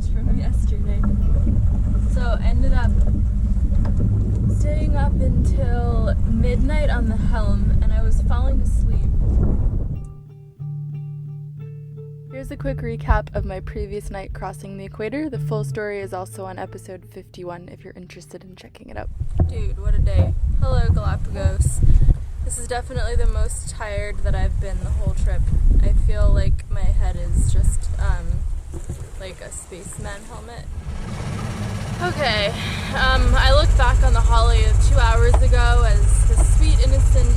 from yesterday. So ended up staying up until midnight on the helm, and I was falling asleep. Here's a quick recap of my previous night crossing the equator. The full story is also on episode 51 if you're interested in checking it out. Dude, what a day. Hello, Galapagos. This is definitely the most tired that I've been the whole trip. I feel like my head is just like a spaceman helmet. Okay, I look back on the Holly of 2 hours ago as the sweet, innocent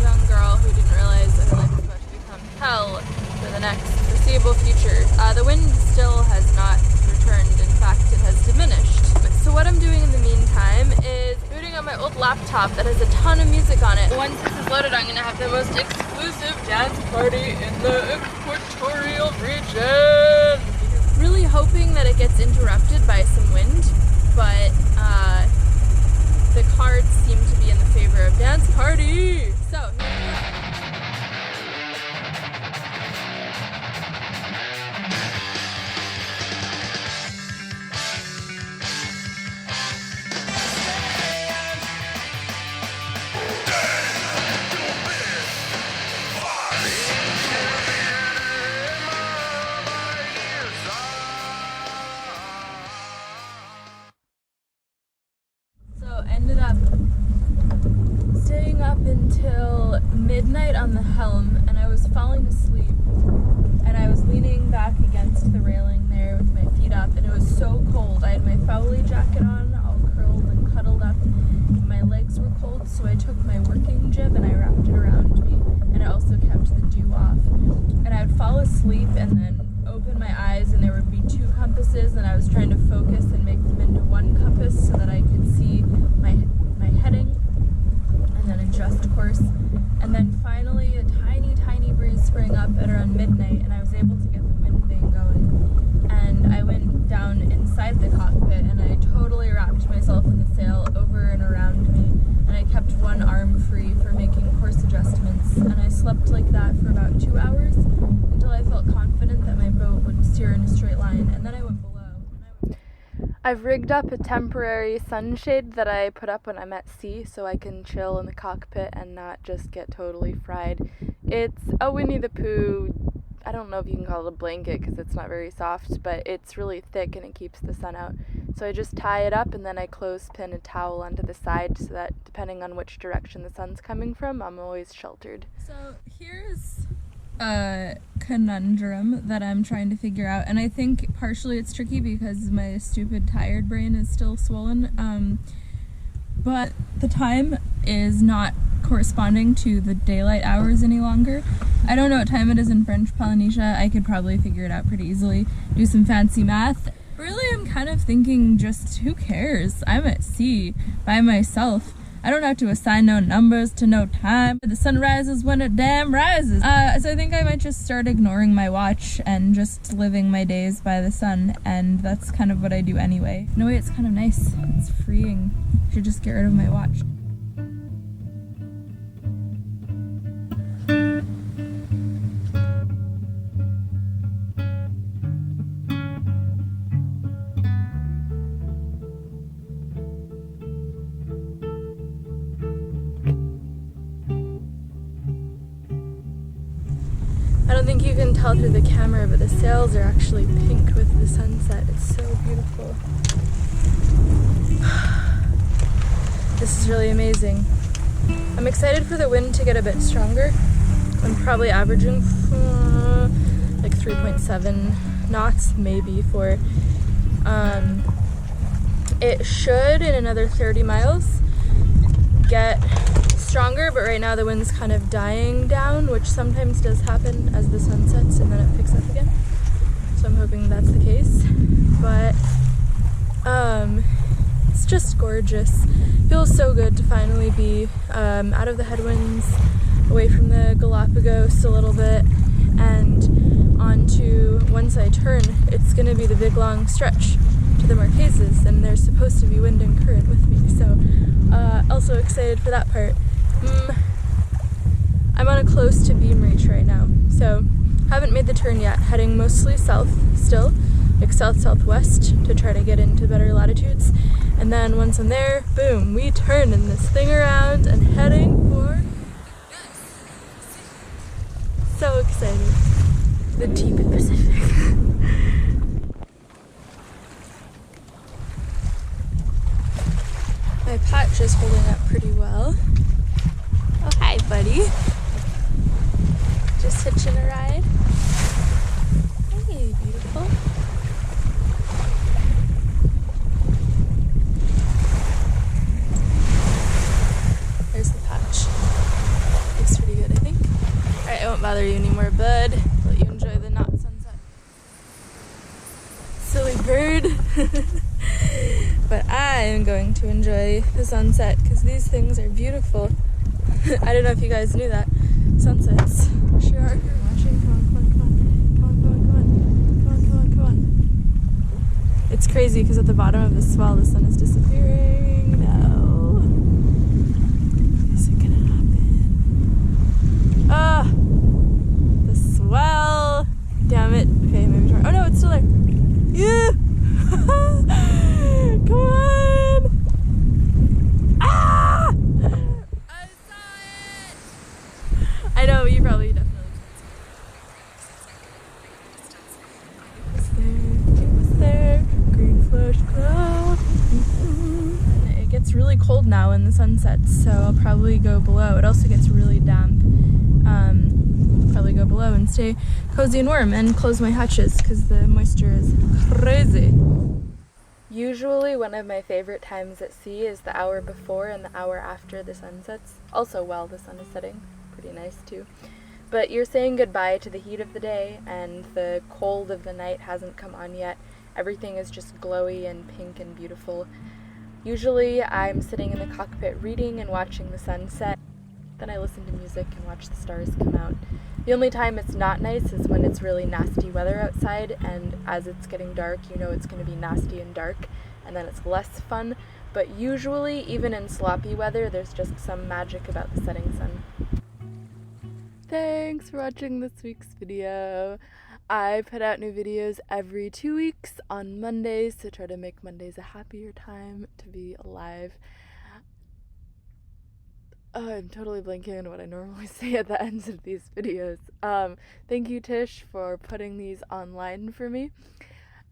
young girl who didn't realize that her life was about to become hell for the next foreseeable future. The wind still has not returned. In fact, it has diminished. So what I'm doing in the meantime is booting up my old laptop that has a ton of music on it. Once this is loaded, I'm gonna have the most exclusive dance party in the Equatorial region. Really hoping that it gets interrupted by some wind, but the cards seem to be in the favor of dance party. So here we go. Ended up staying up until midnight on the helm, and I was falling asleep, and I was leaning back against the railing there with my feet up, and it was so cold. I had my Fowley jacket on, all curled and cuddled up, and my legs were cold, so I took my working jib and I wrapped it around me, and I also kept the dew off. And I would fall asleep and then open my eyes, and there would be two compasses, and I was trying to focus and make them into one compass so that I could see my heading and then adjust course. And then finally a tiny breeze sprang up at around midnight, and I was able to get the wind vane going, and I went down inside the cockpit and I totally wrapped myself in the sail over and around me, and I kept one arm free for making course adjustments, and I slept like that for about 2 hours until I felt confident that my boat would steer in a straight line, and then I went below. I've rigged up a temporary sunshade that I put up when I'm at sea so I can chill in the cockpit and not just get totally fried. It's a Winnie the Pooh, I don't know if you can call it a blanket because it's not very soft, but it's really thick and it keeps the sun out. So I just tie it up and then I clothespin a towel onto the side so that depending on which direction the sun's coming from, I'm always sheltered. So here's a conundrum that I'm trying to figure out, and I think partially it's tricky because my stupid tired brain is still swollen, but the time is not corresponding to the daylight hours any longer. I don't know what time it is in French Polynesia. I could probably figure it out pretty easily, do some fancy math. Really, I'm kind of thinking just who cares? I'm at sea by myself. I don't have to assign no numbers to no time. The sun rises when it damn rises. So I think I might just start ignoring my watch and just living my days by the sun, and that's kind of what I do anyway. In a way, it's kind of nice. It's freeing. I should just get rid of my watch. I don't think you can tell through the camera, but the sails are actually pink with the sunset. It's so beautiful. This is really amazing. I'm excited for the wind to get a bit stronger. I'm probably averaging like 3.7 knots, maybe 4. It should, in another 30 miles, get stronger, but right now the wind's kind of dying down, which sometimes does happen as the sun sets and then it picks up again. So I'm hoping that's the case. But it's just gorgeous. Feels so good to finally be out of the headwinds, away from the Galapagos a little bit, and onto, once I turn, it's gonna be the big long stretch to the Marquesas, and there's supposed to be wind and current with me, so also excited for that part. I'm on a close to beam reach right now, so haven't made the turn yet, heading mostly south still, like south-southwest to try to get into better latitudes. And then once I'm there, boom, we turn in this thing around and heading for so excited. The deep Pacific. My patch is holding up pretty well. Oh, hi, buddy. Just hitching a ride. Hey, beautiful. There's the patch. Looks pretty good, I think. Alright, I won't bother you anymore, bud. Let you enjoy the not sunset. Silly bird. But I am going to enjoy the sunset because these things are beautiful. I don't know if you guys knew that. Sunsets sure are. You're watching. Come on, come on, come on. Come on, come on, come on. Come on, come on, come on. It's crazy because at the bottom of the swell the sun is disappearing. No. Is it gonna happen? Ah! The swell! Damn it. Okay, maybe try. Oh no, it's still there. Yeah! Come on! Ah! I saw it! I know, you probably definitely can't see it. It was there. Green flash cloud. It gets really cold now when the sun sets, so I'll probably go below. It also gets really damp. Probably go below and stay cozy and warm and close my hatches because the moisture is crazy. Usually one of my favorite times at sea is the hour before and the hour after the sun sets. Also while the sun is setting. Pretty nice too. But you're saying goodbye to the heat of the day and the cold of the night hasn't come on yet. Everything is just glowy and pink and beautiful. Usually I'm sitting in the cockpit reading and watching the sunset. Then I listen to music and watch the stars come out. The only time it's not nice is when it's really nasty weather outside, and as it's getting dark, you know it's going to be nasty and dark, and then it's less fun. But usually, even in sloppy weather, there's just some magic about the setting sun. Thanks for watching this week's video. I put out new videos every 2 weeks on Mondays to try to make Mondays a happier time to be alive. I'm totally blanking on what I normally say at the ends of these videos. Thank you, Tish, for putting these online for me.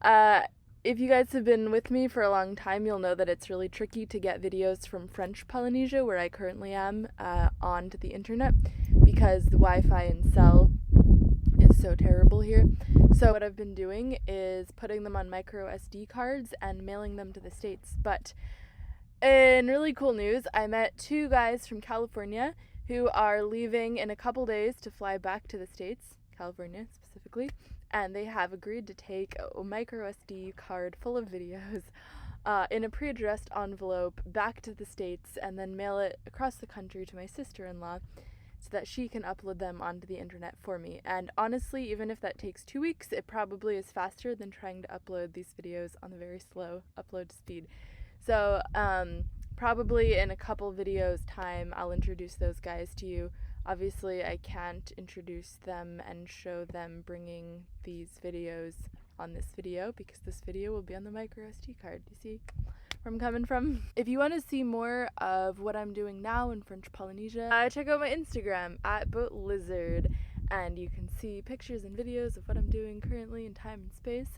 If you guys have been with me for a long time, you'll know that it's really tricky to get videos from French Polynesia, where I currently am, onto the internet, because the Wi-Fi and cell is so terrible here. So what I've been doing is putting them on micro SD cards and mailing them to the States. But in really cool news, I met 2 guys from California who are leaving in a couple days to fly back to the States, California specifically, and they have agreed to take a micro SD card full of videos in a pre-addressed envelope back to the States and then mail it across the country to my sister-in-law so that she can upload them onto the internet for me. And honestly, even if that takes 2 weeks, it probably is faster than trying to upload these videos on the very slow upload speed. So, probably in a couple videos time, I'll introduce those guys to you. Obviously, I can't introduce them and show them bringing these videos on this video because this video will be on the micro SD card. You see where I'm coming from? If you want to see more of what I'm doing now in French Polynesia, check out my Instagram @BoatLizard, and you can see pictures and videos of what I'm doing currently in time and space.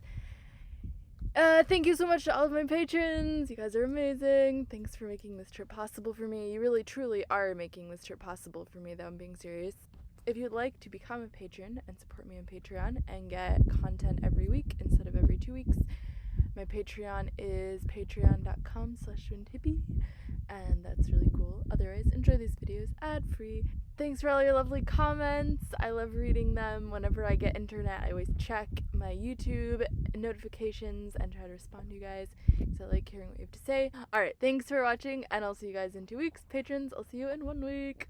Thank you so much to all of my patrons. You guys are amazing. Thanks for making this trip possible for me. You really, truly are making this trip possible for me, though. I'm being serious. If you'd like to become a patron and support me on Patreon and get content every week instead of every 2 weeks, my Patreon is patreon.com/Hippie, and that's really cool. Otherwise, enjoy these videos ad-free. Thanks for all your lovely comments. I love reading them. Whenever I get internet, I always check my YouTube notifications and try to respond to you guys because I like hearing what you have to say. Alright, thanks for watching, and I'll see you guys in 2 weeks. Patrons, I'll see you in 1 week.